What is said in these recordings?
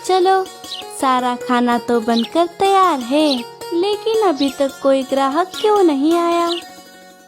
चलो, सारा खाना तो बनकर तैयार है, लेकिन अभी तक कोई ग्राहक क्यों नहीं आया।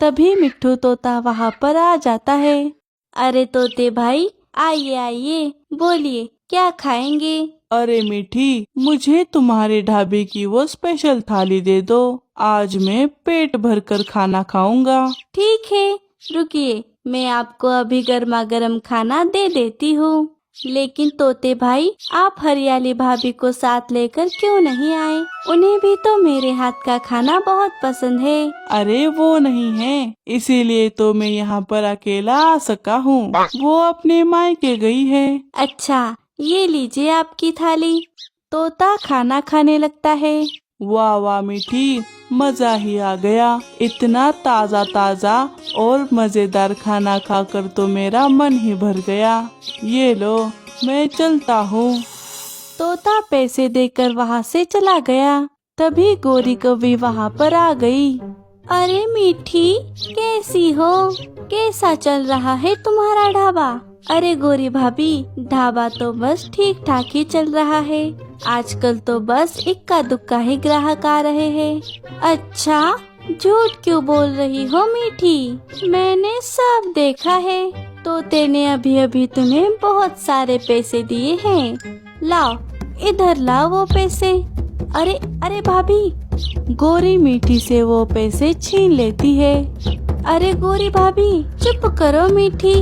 तभी मिट्ठू तोता वहाँ पर आ जाता है। अरे तोते भाई, आइए आइए, बोलिए क्या खाएंगे। अरे मीठी, मुझे तुम्हारे ढाबे की वो स्पेशल थाली दे दो। आज मैं पेट भर कर खाना खाऊंगा। ठीक है, रुकिए, मैं आपको अभी गर्मा गर्म खाना दे देती हूँ। लेकिन तोते भाई, आप हरियाली भाभी को साथ लेकर क्यों नहीं आए? उन्हें भी तो मेरे हाथ का खाना बहुत पसंद है। अरे वो नहीं है, इसीलिए तो मैं यहाँ पर अकेला आ सका हूँ। वो अपने मायके गई है। अच्छा, ये लीजिए आपकी थाली। तोता खाना खाने लगता है। वाह वाह मीठी, मजा ही आ गया। इतना ताज़ा ताज़ा और मज़ेदार खाना खाकर तो मेरा मन ही भर गया। ये लो, मैं चलता हूँ। तोता पैसे देकर वहाँ से चला गया। तभी गोरी कौवी वहाँ पर आ गई। अरे मीठी, कैसी हो? कैसा चल रहा है तुम्हारा ढाबा? अरे गोरी भाभी, ढाबा तो बस ठीक ठाक ही चल रहा है। आजकल तो बस इक्का दुक्का ही ग्राहक आ रहे हैं। अच्छा, झूठ क्यों बोल रही हो मीठी? मैंने सब देखा है। तोते ने अभी अभी तुम्हें बहुत सारे पैसे दिए हैं। लाओ, इधर लाओ वो पैसे। अरे अरे भाभी, गोरी मीठी से वो पैसे छीन लेती है। अरे गोरी भाभी, चुप करो मीठी।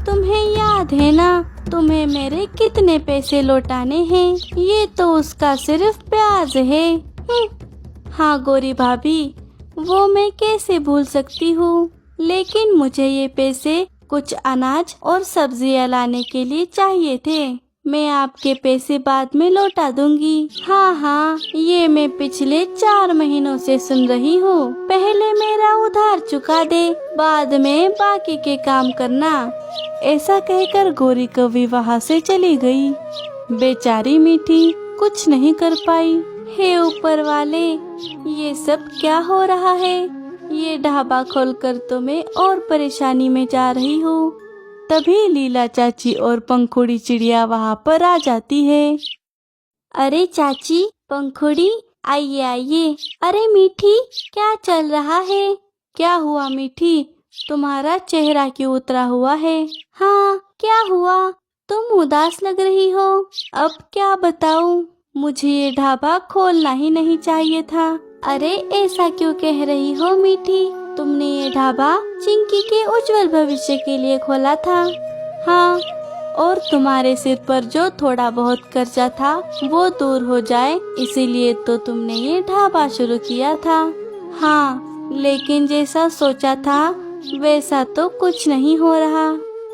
तुम्हें याद है ना, तुम्हें मेरे कितने पैसे लौटाने हैं? ये तो उसका सिर्फ ब्याज है। हाँ गोरी भाभी, वो मैं कैसे भूल सकती हूँ, लेकिन मुझे ये पैसे कुछ अनाज और सब्जियाँ लाने के लिए चाहिए थे। मैं आपके पैसे बाद में लौटा दूंगी। हाँ हाँ, ये मैं पिछले 4 महीनों से सुन रही हूँ। पहले मेरा उधार चुका दे, बाद में बाकी के काम करना। ऐसा कहकर गोरी कौवी वहाँ से चली गई। बेचारी मीठी कुछ नहीं कर पाई। हे ऊपर वाले, ये सब क्या हो रहा है? ये ढाबा खोलकर तो मैं और परेशानी में जा रही हूँ। तभी लीला चाची और पंखुड़ी चिड़िया वहाँ पर आ जाती है। अरे चाची, पंखुड़ी, आइए आइए। अरे मीठी, क्या चल रहा है? क्या हुआ मीठी, तुम्हारा चेहरा क्यों उतरा हुआ है? हाँ, क्या हुआ? तुम उदास लग रही हो। अब क्या बताऊं? मुझे ये ढाबा खोलना ही नहीं चाहिए था। अरे ऐसा क्यों कह रही हो मीठी? तुमने ये ढाबा चिंकी के उज्जवल भविष्य के लिए खोला था। हाँ, और तुम्हारे सिर पर जो थोड़ा बहुत कर्जा था वो दूर हो जाए, इसीलिए तो तुमने ये ढाबा शुरू किया था। हाँ, लेकिन जैसा सोचा था वैसा तो कुछ नहीं हो रहा।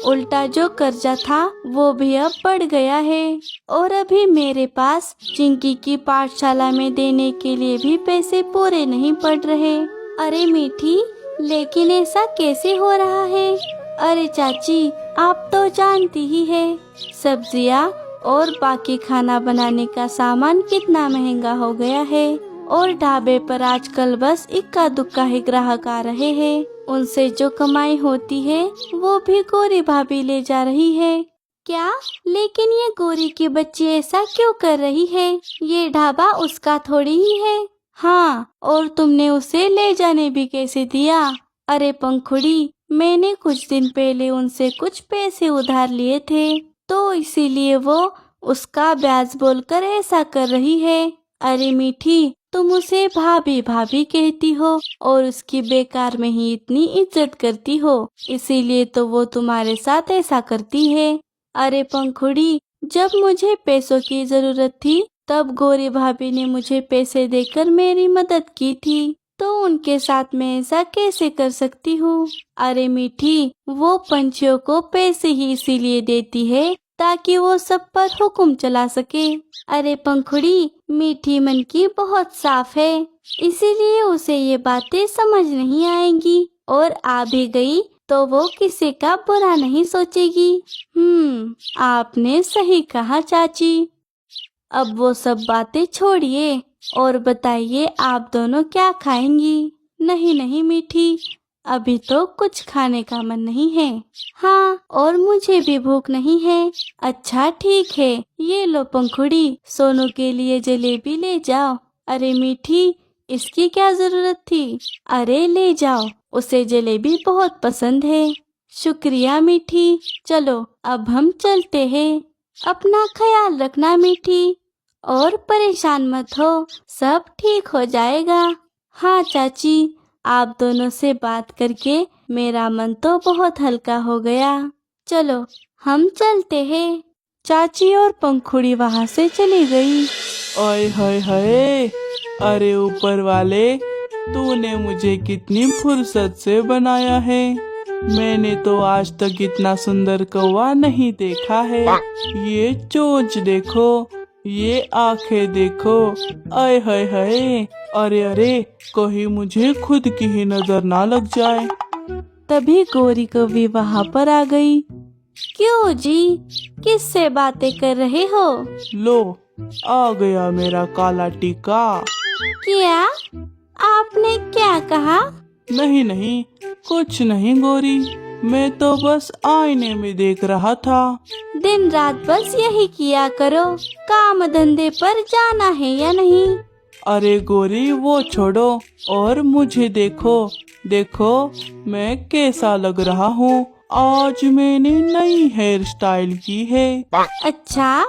उल्टा जो कर्जा था वो भी अब बढ़ गया है, और अभी मेरे पास चिंकी की पाठशाला में देने के लिए भी पैसे पूरे नहीं पड़ रहे। अरे मीठी, लेकिन ऐसा कैसे हो रहा है? अरे चाची, आप तो जानती ही है, सब्जियाँ और बाकी खाना बनाने का सामान कितना महंगा हो गया है, और ढाबे पर आजकल बस इक्का दुक्का ही ग्राहक आ रहे हैं। उनसे जो कमाई होती है वो भी गोरी भाभी ले जा रही है। क्या? लेकिन ये गोरी की बच्ची ऐसा क्यों कर रही है? ये ढाबा उसका थोड़ी ही है। हाँ, और तुमने उसे ले जाने भी कैसे दिया? अरे पंखुड़ी, मैंने कुछ दिन पहले उनसे कुछ पैसे उधार लिए थे, तो इसीलिए वो उसका ब्याज बोलकर ऐसा कर रही है। अरे मीठी, तुम उसे भाभी भाभी कहती हो और उसकी बेकार में ही इतनी इज्जत करती हो, इसीलिए तो वो तुम्हारे साथ ऐसा करती है। अरे पंखुड़ी, जब मुझे पैसों की जरूरत थी तब गोरी भाभी ने मुझे पैसे देकर मेरी मदद की थी, तो उनके साथ मैं ऐसा कैसे कर सकती हूँ? अरे मीठी, वो पंछियों को पैसे ही इसीलिए देती है ताकि वो सब पर हुक्म चला सके। अरे पंखुड़ी, मीठी मन की बहुत साफ है, इसीलिए उसे ये बातें समझ नहीं आएंगी, और आ भी गई तो वो किसी का बुरा नहीं सोचेगी। आपने सही कहा चाची। अब वो सब बातें छोड़िए और बताइए, आप दोनों क्या खाएंगी? नहीं नहीं मीठी, अभी तो कुछ खाने का मन नहीं है। हाँ, और मुझे भी भूख नहीं है। अच्छा ठीक है, ये लो पंखुड़ी, सोनू के लिए जलेबी ले जाओ। अरे मीठी, इसकी क्या जरूरत थी? अरे ले जाओ, उसे जलेबी बहुत पसंद है। शुक्रिया मीठी, चलो अब हम चलते हैं। अपना ख्याल रखना मीठी, और परेशान मत हो, सब ठीक हो जाएगा। हाँ चाची, आप दोनों से बात करके मेरा मन तो बहुत हल्का हो गया। चलो हम चलते हैं। चाची और पंखुड़ी वहाँ से चली गई। ओए हाय हाय, अरे ऊपर वाले, तूने मुझे कितनी फुर्सत से बनाया है। मैंने तो आज तक इतना सुंदर कौवा नहीं देखा है। ये चोंच देखो, ये आंखें देखो, आय हाय हाय, अरे अरे, कहीं मुझे खुद की ही नजर ना लग जाए। तभी गौरी कौवी वहाँ पर आ गई। क्यों जी, किससे बातें कर रहे हो? लो, आ गया मेरा काला टीका। क्या? आपने क्या कहा? नहीं नहीं, कुछ नहीं गौरी, मैं तो बस आईने में देख रहा था। दिन रात बस यही किया करो, काम धंधे पर जाना है या नहीं? अरे गौरी वो छोड़ो, और मुझे देखो, देखो मैं कैसा लग रहा हूँ। आज मैंने नई हेयर स्टाइल की है। अच्छा,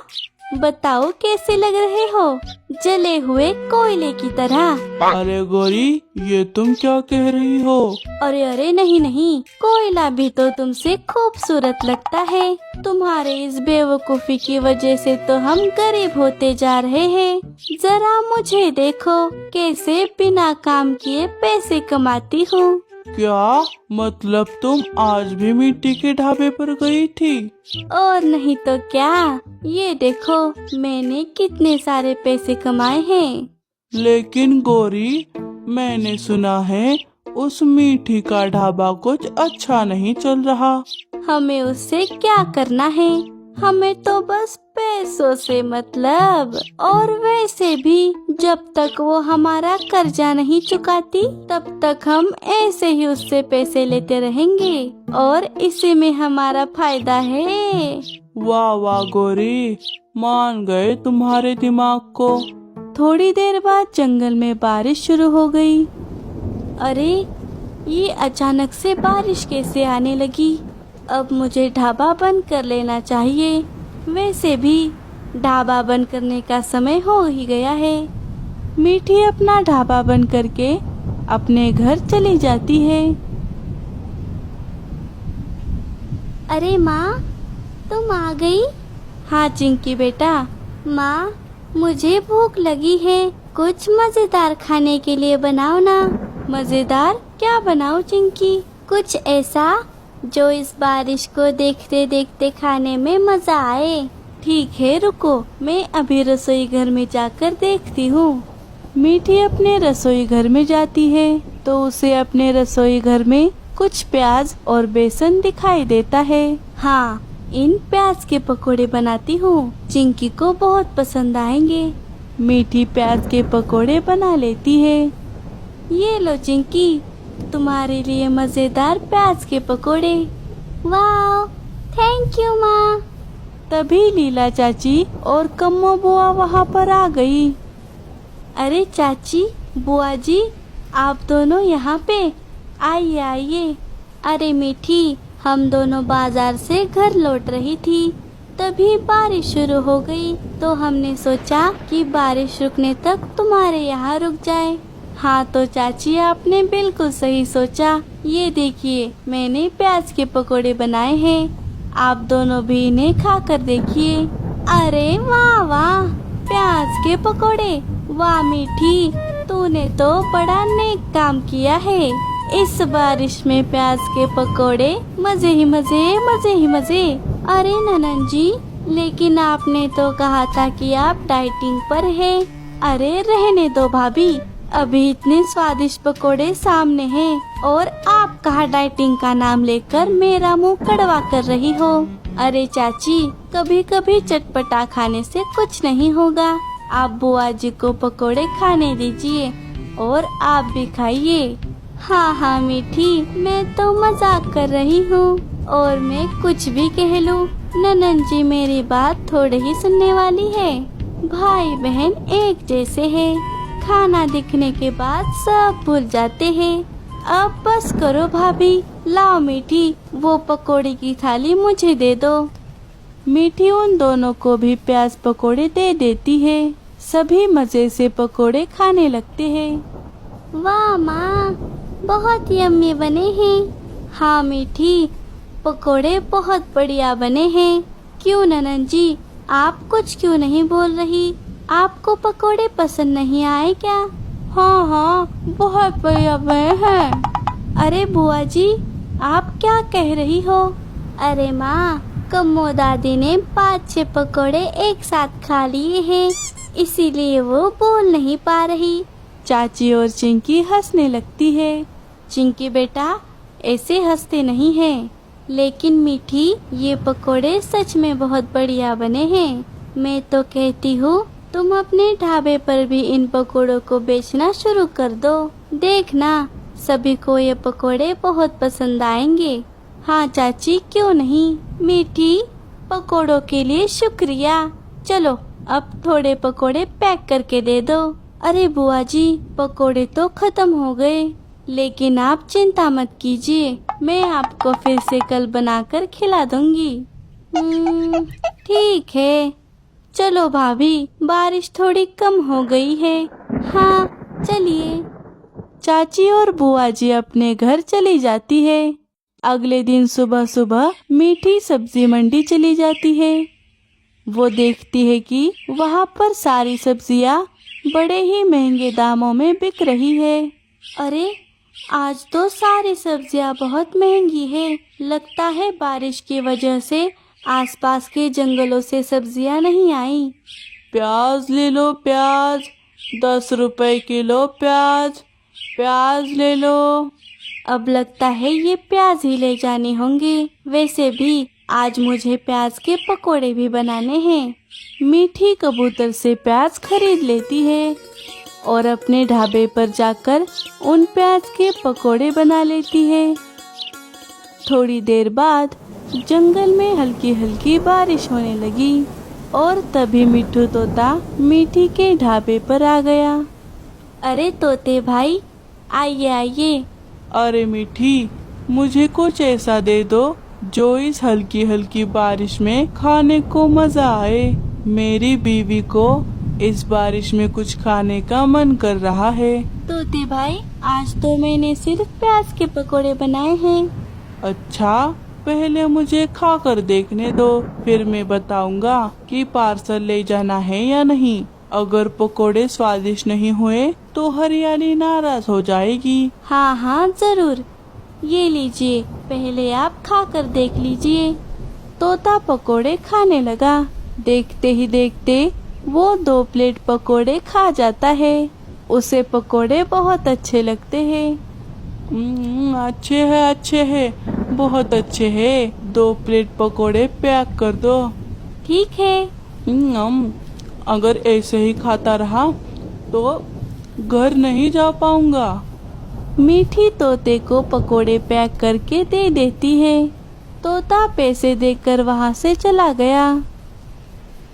बताओ कैसे लग रहे हो? जले हुए कोयले की तरह। अरे गौरी, ये तुम क्या कह रही हो? अरे अरे नहीं नहीं, कोयला भी तो तुमसे खूबसूरत लगता है। तुम्हारे इस बेवकूफी की वजह से तो हम गरीब होते जा रहे हैं। जरा मुझे देखो, कैसे बिना काम किए पैसे कमाती हूँ। क्या मतलब, तुम आज भी मिट्टी के ढाबे पर गई थी? और नहीं तो क्या, ये देखो मैंने कितने सारे पैसे कमाए हैं। लेकिन गौरी, मैंने सुना है उस मीठी का ढाबा कुछ अच्छा नहीं चल रहा। हमें उससे क्या करना है, हमें तो बस पैसों से मतलब। और वैसे भी जब तक वो हमारा कर्जा नहीं चुकाती, तब तक हम ऐसे ही उससे पैसे लेते रहेंगे, और इसी में हमारा फायदा है। वाह वाह गौरी, मान गए तुम्हारे दिमाग को। थोड़ी देर बाद जंगल में बारिश शुरू हो गई। अरे, ये अचानक से बारिश कैसे आने लगी? अब मुझे ढाबा बंद कर लेना चाहिए। वैसे भी ढाबा बंद करने का समय हो ही गया है। मीठी अपना ढाबा बंद करके अपने घर चली जाती है। अरे माँ, तुम आ गई? हाँ चिंकी बेटा। माँ, मुझे भूख लगी है, कुछ मजेदार खाने के लिए बनाओ ना। मजेदार क्या बनाओ चिंकी? कुछ ऐसा जो इस बारिश को देखते देखते खाने में मजा आए। ठीक है रुको, मैं अभी रसोई घर में जाकर देखती हूँ। मीठी अपने रसोई घर में जाती है तो उसे अपने रसोई घर में कुछ प्याज और बेसन दिखाई देता है। हाँ, इन प्याज के पकोड़े बनाती हूँ, चिंकी को बहुत पसंद आएंगे। मीठी प्याज के पकोड़े बना लेती है। ये लो चिंकी, तुम्हारे लिए मजेदार प्याज के पकोड़े। वाह, थैंक यू माँ। तभी लीला चाची और कम्मो बुआ वहाँ पर आ गई। अरे चाची, बुआ जी, आप दोनों यहाँ पे आइए आइए। अरे मीठी, हम दोनों बाजार से घर लौट रही थी, तभी बारिश शुरू हो गई, तो हमने सोचा कि बारिश रुकने तक तुम्हारे यहाँ रुक जाए। हाँ तो चाची, आपने बिल्कुल सही सोचा। ये देखिए, मैंने प्याज के पकोड़े बनाए हैं, आप दोनों भी इन्हें खा कर देखिए। अरे वाह वाह, प्याज के पकोड़े, वाह मीठी, तूने तो बड़ा नेक काम किया है। इस बारिश में प्याज के पकोड़े, मजे ही मजे, मजे ही मजे। अरे ननन जी, लेकिन आपने तो कहा था कि आप डाइटिंग पर हैं। अरे रहने दो भाभी, अभी इतने स्वादिष्ट पकोड़े सामने हैं और आप कहाँ डाइटिंग का नाम लेकर मेरा मुंह कड़वा कर रही हो। अरे चाची, कभी कभी चटपटा खाने से कुछ नहीं होगा। आप बुआ जी को पकोड़े खाने दीजिए और आप भी खाइए। हाँ हाँ मीठी, मैं तो मजाक कर रही हूँ। और मैं कुछ भी कह लूँ, ननन जी मेरी बात थोड़े ही सुनने वाली है। भाई बहन एक जैसे हैं, खाना दिखने के बाद सब भूल जाते हैं। अब बस करो भाभी, लाओ मीठी वो पकोड़े की थाली मुझे दे दो। मीठी उन दोनों को भी प्याज पकोड़े दे देती है। सभी मजे से पकोड़े खाने लगते हैं। वाह माँ, बहुत यम्मी बने हैं। हाँ मीठी, पकोड़े बहुत बढ़िया बने हैं। क्यों ननन जी, आप कुछ क्यों नहीं बोल रही? आपको पकोड़े पसंद नहीं आए क्या? हाँ हाँ, बहुत बढ़िया बने हैं। अरे बुआ जी, आप क्या कह रही हो? अरे माँ, कम्मो दादी ने 5-6 पकोड़े एक साथ खा लिए हैं, इसीलिए वो बोल नहीं पा रही। चाची और चिंकी हंसने लगती है। चिंकी बेटा, ऐसे हंसते नहीं हैं। लेकिन मीठी, ये पकोड़े सच में बहुत बढ़िया बने हैं। मैं तो कहती हूँ तुम अपने ढाबे पर भी इन पकोड़ों को बेचना शुरू कर दो। देखना, सभी को ये पकोड़े बहुत पसंद आएंगे। हाँ चाची, क्यों नहीं। मीठी, पकोड़ों के लिए शुक्रिया। चलो अब थोड़े पकोड़े पैक करके दे दो। अरे बुआ जी, पकोड़े तो खत्म हो गए, लेकिन आप चिंता मत कीजिए, मैं आपको फिर से कल बनाकर खिला दूंगी। ठीक है। चलो भाभी, बारिश थोड़ी कम हो गई है। हाँ चलिए। चाची और बुआ जी अपने घर चली जाती है। अगले दिन सुबह सुबह मीठी सब्जी मंडी चली जाती है। वो देखती है कि वहाँ पर सारी सब्जियाँ बड़े ही महंगे दामों में बिक रही है। अरे, आज तो सारी सब्जियाँ बहुत महंगी है। लगता है बारिश की वजह से आसपास के जंगलों से सब्जियाँ नहीं आई। प्याज ले लो, प्याज 10 रुपए किलो प्याज, प्याज ले लो। अब लगता है ये प्याज ही ले जाने होंगे। वैसे भी आज मुझे प्याज के पकोड़े भी बनाने हैं। मीठी कबूतर से प्याज खरीद लेती है और अपने ढाबे पर जाकर उन प्याज के पकोड़े बना लेती है। थोड़ी देर बाद जंगल में हल्की हल्की बारिश होने लगी और तभी मिट्ठू तोता मीठी के ढाबे पर आ गया। अरे तोते भाई, आइए आइए। अरे मीठी, मुझे कुछ ऐसा दे दो जो इस हल्की हल्की बारिश में खाने को मजा आए। मेरी बीवी को इस बारिश में कुछ खाने का मन कर रहा है। तोते भाई, आज तो मैंने सिर्फ प्याज के पकोड़े बनाए हैं। अच्छा, पहले मुझे खा कर देखने दो, फिर मैं बताऊंगा कि पार्सल ले जाना है या नहीं। अगर पकोड़े स्वादिष्ट नहीं हुए तो हरियाली नाराज हो जाएगी। हाँ हाँ जरूर, ये लीजिए, पहले आप खा कर देख लीजिए। तोता पकोड़े खाने लगा। देखते ही देखते वो 2 प्लेट पकोड़े खा जाता है। उसे पकोड़े बहुत अच्छे लगते हैं। अच्छे हैं, बहुत अच्छे हैं। 2 प्लेट पकोड़े पैक कर दो। ठीक है। अगर ऐसे ही खाता रहा तो घर नहीं जा पाऊंगा। मीठी तोते को पकोड़े पैक करके दे देती है। तोता पैसे देकर वहाँ से चला गया।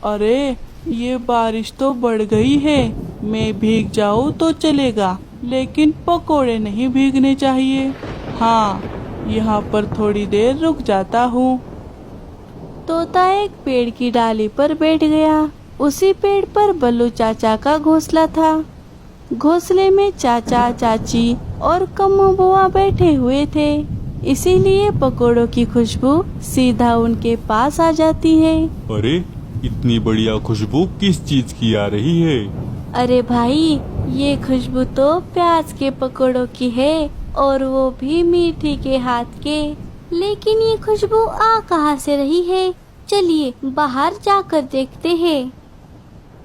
अरे, ये बारिश तो बढ़ गई है। मैं भीग जाऊँ तो चलेगा, लेकिन पकोड़े नहीं भीगने चाहिए। हाँ, यहाँ पर थोड़ी देर रुक जाता हूँ। तोता एक पेड़ की डाली पर बैठ गया। उसी पेड़ पर बल्लू चाचा का घोंसला था। घोंसले में चाचा, चाची और कम्मो बुआ बैठे हुए थे, इसीलिए पकोड़ों की खुशबू सीधा उनके पास आ जाती है। अरे, इतनी बढ़िया खुशबू किस चीज की आ रही है? अरे भाई, ये खुशबू तो प्याज के पकोड़ों की है, और वो भी मीठी के हाथ के। लेकिन ये खुशबू आ कहाँ से रही है? चलिए बाहर जाकर देखते हैं।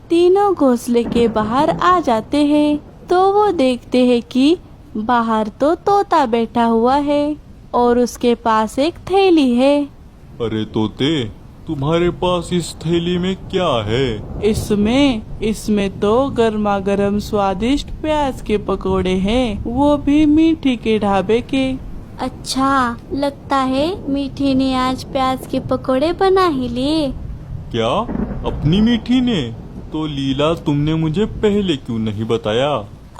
तीनों घोंसले के बाहर आ जाते हैं तो वो देखते हैं कि बाहर तो तोता बैठा हुआ है और उसके पास एक थैली है। अरे तोते, तुम्हारे पास इस थैली में क्या है? इसमें तो गर्मा गर्म स्वादिष्ट प्याज के पकोड़े हैं, वो भी मीठी के ढाबे के। अच्छा, लगता है मीठी ने आज प्याज के पकोड़े बना ही लिए। क्या अपनी मीठी ने? तो लीला तुमने मुझे पहले क्यों नहीं बताया?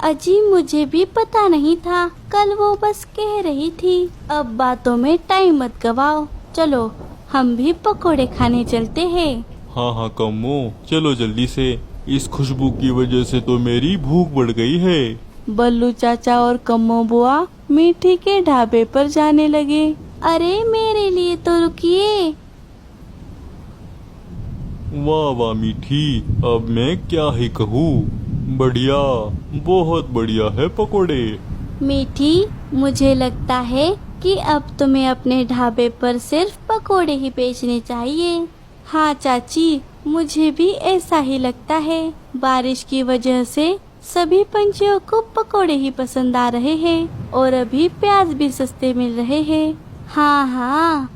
अजी मुझे भी पता नहीं था, कल वो बस कह रही थी। अब बातों में टाइम मत गवाओ, चलो हम भी पकोड़े खाने चलते हैं। हाँ हाँ कम्मो, चलो जल्दी से, इस खुशबू की वजह से तो मेरी भूख बढ़ गई है। बल्लू चाचा और कम्मो बुआ मीठी के ढाबे पर जाने लगे। अरे मेरे लिए तो रुकिए। वाह वाह मीठी, अब मैं क्या ही कहूँ, बढ़िया, बहुत बढ़िया है पकोड़े। मीठी, मुझे लगता है कि अब तुम्हें अपने ढाबे पर सिर्फ पकोड़े ही बेचने चाहिए। हाँ चाची, मुझे भी ऐसा ही लगता है। बारिश की वजह से सभी पंछियों को पकोड़े ही पसंद आ रहे हैं और अभी प्याज भी सस्ते मिल रहे हैं। हाँ हाँ।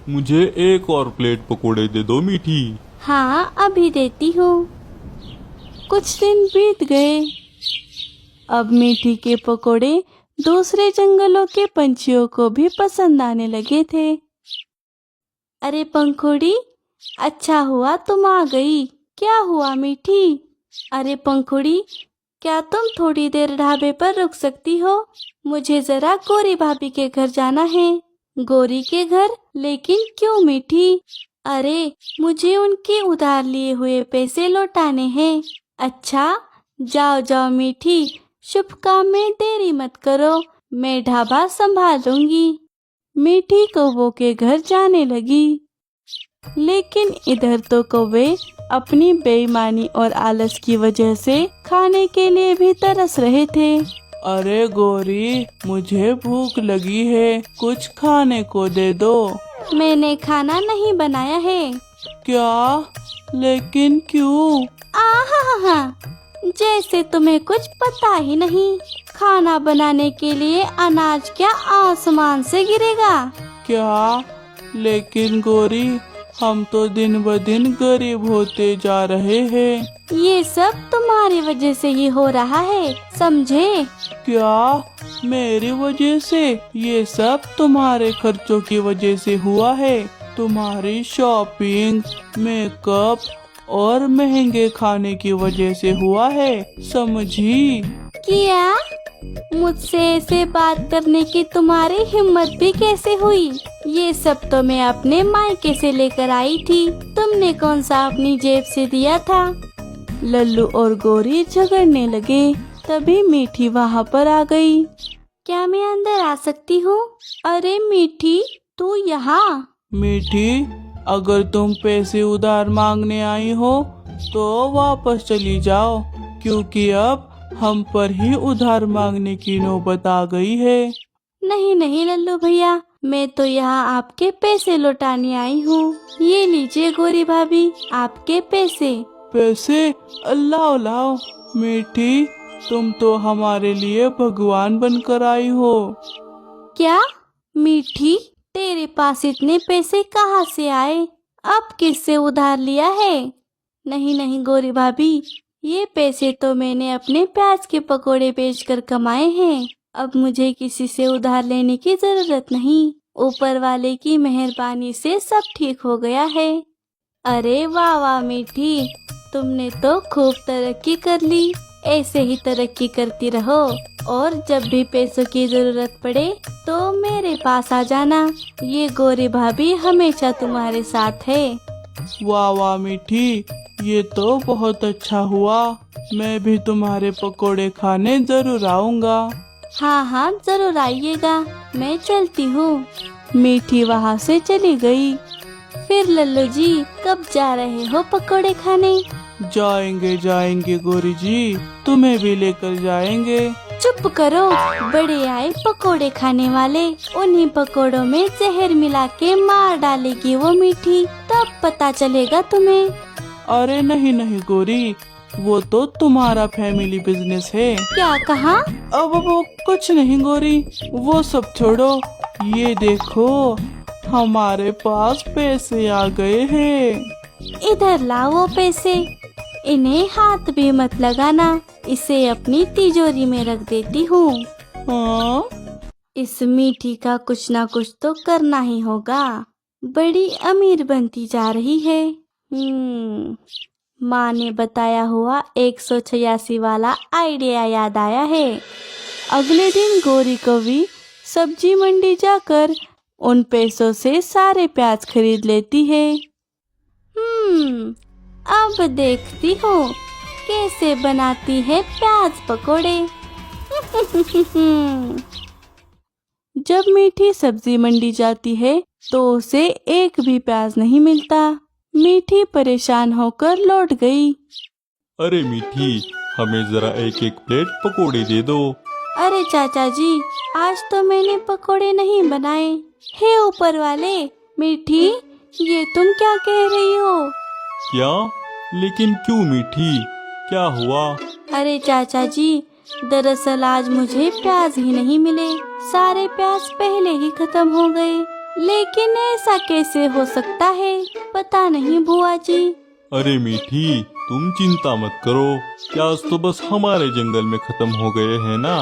मुझे एक और प्लेट पकोड़े दे दो मीठी। हाँ अभी देती हूँ। कुछ दिन बीत गए। अब मीठी के पकोड़े दूसरे जंगलों के पंछियों को भी पसंद आने लगे थे। अरे पंखुड़ी, अच्छा हुआ तुम आ गई। क्या हुआ मीठी? अरे पंखुड़ी, क्या तुम थोड़ी देर ढाबे पर रुक सकती हो? मुझे जरा गौरी भाभी के घर जाना है। गौरी के घर? लेकिन क्यों मीठी? अरे मुझे उनके उधार लिए हुए पैसे लौटाने हैं। अच्छा, जाओ जाओ मीठी, शुभ काम में देरी मत करो, मैं ढाबा संभाल लूंगी। मीठी कौवों के घर जाने लगी, लेकिन इधर तो कौवे अपनी बेईमानी और आलस की वजह से खाने के लिए भी तरस रहे थे। अरे गौरी, मुझे भूख लगी है, कुछ खाने को दे दो। मैंने खाना नहीं बनाया है। क्या? लेकिन क्यों? आहा, जैसे तुम्हें कुछ पता ही नहीं। खाना बनाने के लिए अनाज क्या आसमान से गिरेगा? क्या? लेकिन गौरी, हम तो दिन ब दिन गरीब होते जा रहे हैं। ये सब तुम्हारी वजह से ही हो रहा है, समझे? क्या? मेरी वजह से? ये सब तुम्हारे खर्चों की वजह से हुआ है। तुम्हारी शॉपिंग, मेकअप और महंगे खाने की वजह से हुआ है, समझी? क्या? मुझसे ऐसे बात करने की तुम्हारी हिम्मत भी कैसे हुई? ये सब तो मैं अपने मायके से लेकर आई थी, तुमने कौन सा अपनी जेब से दिया था? लल्लू और गौरी झगड़ने लगे, तभी मीठी वहाँ पर आ गई। क्या मैं अंदर आ सकती हूँ? अरे मीठी, तू यहाँ? मीठी, अगर तुम पैसे उधार मांगने आई हो तो वापस चली जाओ, क्योंकि अब हम पर ही उधार मांगने की नौबत आ गई है। नहीं नहीं लल्लू भैया, मैं तो यहाँ आपके पैसे लौटाने आई हूँ। ये लीजिए गौरी भाभी, आपके पैसे। पैसे? अल्लाह लाओ। मीठी, तुम तो हमारे लिए भगवान बनकर आई हो। क्या? मीठी, तेरे पास इतने पैसे कहाँ से आए? अब किससे उधार लिया है? नहीं नहीं गौरी भाभी, ये पैसे तो मैंने अपने प्याज के पकोड़े बेचकर कमाए हैं। अब मुझे किसी से उधार लेने की जरूरत नहीं। ऊपर वाले की मेहरबानी से सब ठीक हो गया है। अरे वाह वाह मीठी, तुमने तो खूब तरक्की कर ली। ऐसे ही तरक्की करती रहो और जब भी पैसों की जरूरत पड़े तो मेरे पास आ जाना। ये गौरी भाभी हमेशा तुम्हारे साथ है। वाह वाह मीठी, ये तो बहुत अच्छा हुआ। मैं भी तुम्हारे पकोड़े खाने जरूर आऊँगा। हाँ हाँ जरूर आइएगा, मैं चलती हूँ। मीठी वहाँ से चली गई। फिर लल्लू जी कब जा रहे हो पकोड़े खाने? जाएंगे जाएंगे गौरी जी, तुम्हें भी लेकर जाएंगे। चुप करो, बड़े आए पकोड़े खाने वाले। उन्हीं पकोड़ों में जहर मिला के मार डालेगी वो मीठी, तब पता चलेगा तुम्हें। अरे नहीं नहीं गौरी, वो तो तुम्हारा फैमिली बिजनेस है। क्या कहा? अब वो कुछ नहीं गौरी, वो सब छोड़ो। ये देखो, हमारे पास पैसे आ गए हैं। इधर लाओ वो पैसे, इन्हें हाथ भी मत लगाना, इसे अपनी तिजोरी में रख देती हूँ। हाँ, इस मीठी का कुछ ना कुछ तो करना ही होगा, बड़ी अमीर बनती जा रही है। माँ ने बताया हुआ 186 वाला आइडिया याद आया है। अगले दिन गौरी कवि सब्जी मंडी जाकर उन पैसों से सारे प्याज खरीद लेती है। अब देखती हूँ कैसे बनाती है प्याज पकोड़े। जब मीठी सब्जी मंडी जाती है तो उसे एक भी प्याज नहीं मिलता। मीठी परेशान होकर लौट गई। अरे मीठी, हमें जरा एक एक प्लेट पकोड़े दे दो। अरे चाचा जी, आज तो मैंने पकोड़े नहीं बनाए। हे ऊपर वाले, मीठी ये तुम क्या कह रही हो? क्या? लेकिन क्यों मीठी, क्या हुआ? अरे चाचा जी, दरअसल आज मुझे प्याज ही नहीं मिले, सारे प्याज पहले ही खत्म हो गए। लेकिन ऐसा कैसे हो सकता है, पता नहीं बुआ जी। अरे मीठी, तुम चिंता मत करो, प्याज तो बस हमारे जंगल में खत्म हो गए हैं ना।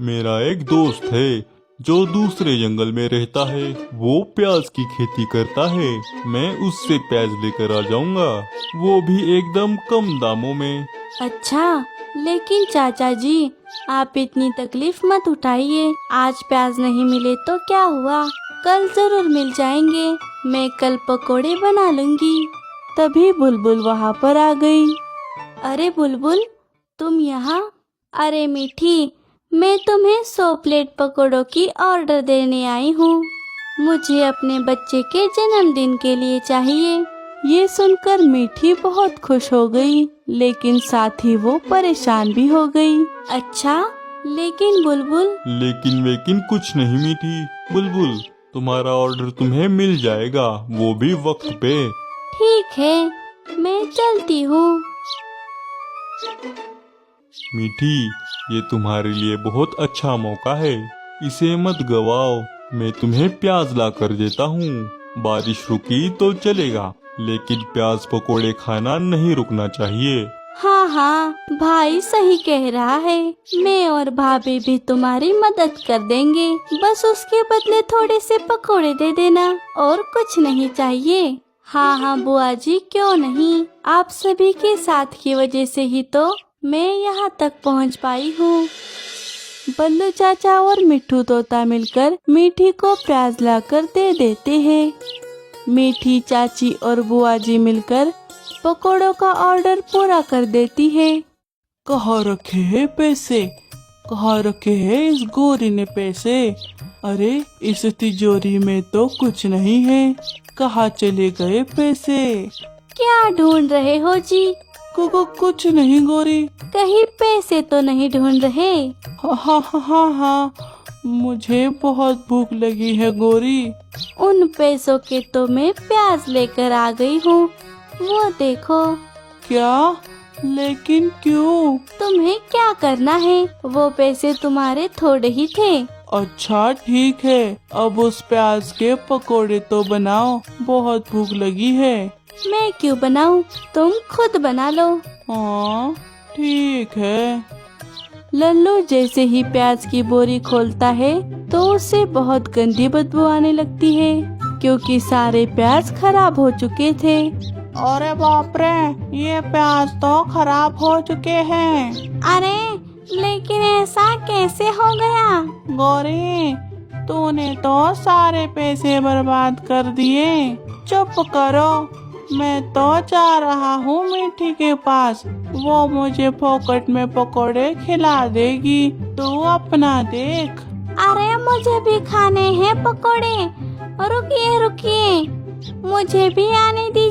मेरा एक दोस्त है जो दूसरे जंगल में रहता है, वो प्याज की खेती करता है। मैं उससे प्याज लेकर आ जाऊंगा, वो भी एकदम कम दामों में। अच्छा, लेकिन चाचा जी आप इतनी तकलीफ मत उठाइए। आज प्याज नहीं मिले तो क्या हुआ, कल जरूर मिल जाएंगे। मैं कल पकोड़े बना लूंगी। तभी बुलबुल वहाँ पर आ गई। अरे बुलबुल, तुम यहाँ? अरे मीठी, मैं तुम्हें 100 प्लेट पकोड़ों की ऑर्डर देने आई हूँ। मुझे अपने बच्चे के जन्मदिन के लिए चाहिए। ये सुनकर मीठी बहुत खुश हो गई, लेकिन साथ ही वो परेशान भी हो गई। अच्छा, लेकिन बुलबुल? लेकिन कुछ नहीं मीठी। बुलबुल, तुम्हारा ऑर्डर तुम्हें मिल जाएगा, वो भी वक्त पे। ठीक है, मैं चलती हूँ। मीठी, ये तुम्हारे लिए बहुत अच्छा मौका है, इसे मत गवाओ। मैं तुम्हें प्याज ला कर देता हूँ। बारिश रुकी तो चलेगा, लेकिन प्याज पकोड़े खाना नहीं रुकना चाहिए। हाँ हाँ, भाई सही कह रहा है। मैं और भाभी भी तुम्हारी मदद कर देंगे, बस उसके बदले थोड़े से पकोड़े दे देना, और कुछ नहीं चाहिए। हाँ हाँ बुआ जी, क्यों नहीं, आप सभी के साथ की वजह से ही तो मैं यहाँ तक पहुँच पाई हूँ। बल्लू चाचा और मिट्ठू तोता मिलकर मीठी को प्याज लाकर दे देते हैं। मीठी चाची और बुआ जी मिलकर पकोड़ों का ऑर्डर पूरा कर देती है। कहाँ रखे हैं पैसे, कहाँ रखे हैं इस गोरी ने पैसे? अरे इस तिजोरी में तो कुछ नहीं है, कहाँ चले गए पैसे? क्या ढूंढ रहे हो जी? कुछ नहीं गोरी। कहीं पैसे तो नहीं ढूंढ रहे? हाँ, मुझे बहुत भूख लगी है गोरी। उन पैसों के तो मैं प्याज लेकर आ गई हूँ, वो देखो। क्या? लेकिन क्यों? तुम्हें क्या करना है, वो पैसे तुम्हारे थोड़े ही थे। अच्छा ठीक है, अब उस प्याज के पकोड़े तो बनाओ, बहुत भूख लगी है। मैं क्यों बनाऊं, तुम खुद बना लो। हाँ ठीक है। लल्लू जैसे ही प्याज की बोरी खोलता है तो उसे बहुत गंदी बदबू आने लगती है, क्योंकि सारे प्याज खराब हो चुके थे। अरे बाप रे, ये प्याज तो खराब हो चुके हैं। अरे लेकिन ऐसा कैसे हो गया? गौरी, तूने तो सारे पैसे बर्बाद कर दिए। चुप करो, मैं तो जा रहा हूँ मीठी के पास, वो मुझे फोकट में पकोड़े खिला देगी, तू अपना देख। अरे मुझे भी खाने हैं पकोड़े, रुकिए रुकिए, मुझे भी आने दीजिए।